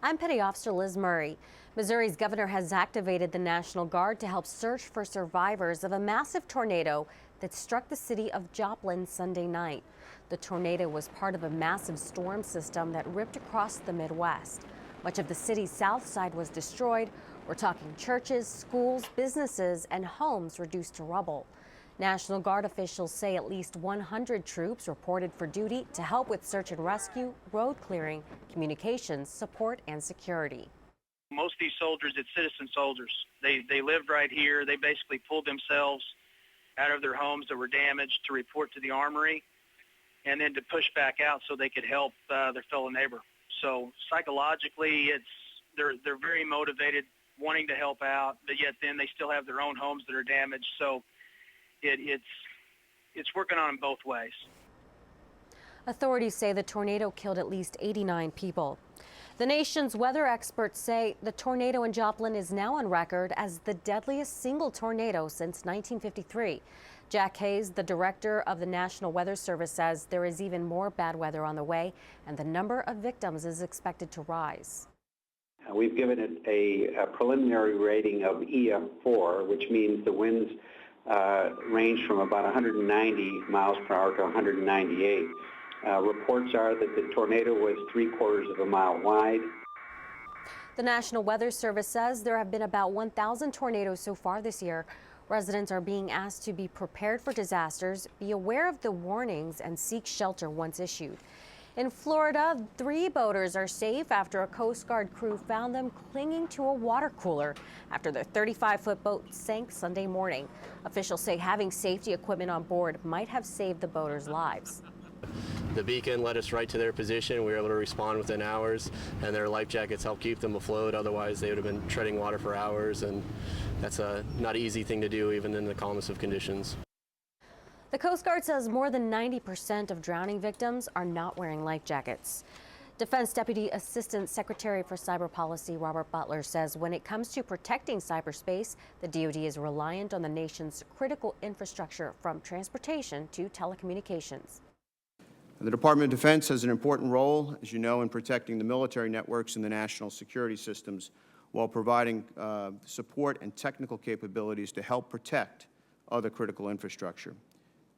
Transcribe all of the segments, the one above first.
I'm Petty Officer Liz Murray. Missouri's governor has activated the National Guard to help search for survivors of a massive tornado that struck the city of Joplin Sunday night. The tornado was part of a massive storm system that ripped across the Midwest. Much of the city's south side was destroyed. We're talking churches, schools, businesses, and homes reduced to rubble. National Guard officials say at least 100 troops reported for duty to help with search and rescue, road clearing, communications, support, and security. Most of these soldiers, it's citizen soldiers. They lived right here. They basically pulled themselves out of their homes that were damaged to report to the armory and then to push back out so they could help their fellow neighbor. So psychologically, they're very motivated, wanting to help out, but yet then they still have their own homes that are damaged. So it's working on them both ways. Authorities say the tornado killed at least 89 people. The nation's weather experts say the tornado in Joplin is now on record as the deadliest single tornado since 1953. Jack Hayes, the director of the National Weather Service, says there is even more bad weather on the way, and the number of victims is expected to rise. We've given it a preliminary rating of EF4, which means the winds range from about 190 miles per hour to 198. Reports are that the tornado was 3/4 of a mile wide. The National Weather Service says there have been about 1,000 tornadoes so far this year. Residents are being asked to be prepared for disasters, be aware of the warnings, and seek shelter once issued. In Florida, 3 boaters are safe after a Coast Guard crew found them clinging to a water cooler after their 35-foot boat sank Sunday morning. Officials say having safety equipment on board might have saved the boaters' lives. The beacon led us right to their position. We were able to respond within hours, and their life jackets helped keep them afloat. Otherwise, they would have been treading water for hours, and that's not an easy thing to do, even in the calmest of conditions. The Coast Guard says more than 90% of drowning victims are not wearing life jackets. Defense Deputy Assistant Secretary for Cyber Policy Robert Butler says when it comes to protecting cyberspace, the DoD is reliant on the nation's critical infrastructure from transportation to telecommunications. The Department of Defense has an important role, as you know, in protecting the military networks and the national security systems while providing support and technical capabilities to help protect other critical infrastructure.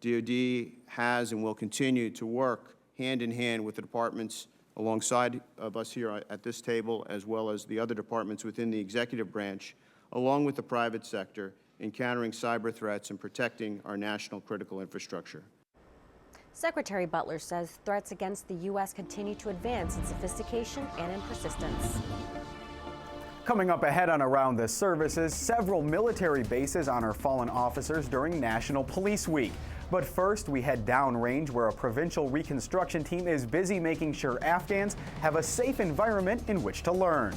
DoD has and will continue to work hand in hand with the departments alongside of us here at this table, as well as the other departments within the executive branch, along with the private sector, in countering cyber threats and protecting our national critical infrastructure. Secretary Butler says threats against the U.S. continue to advance in sophistication and in persistence. Coming up ahead on Around the Services, several military bases honor fallen officers during National Police Week. But first, we head downrange where a provincial reconstruction team is busy making sure Afghans have a safe environment in which to learn.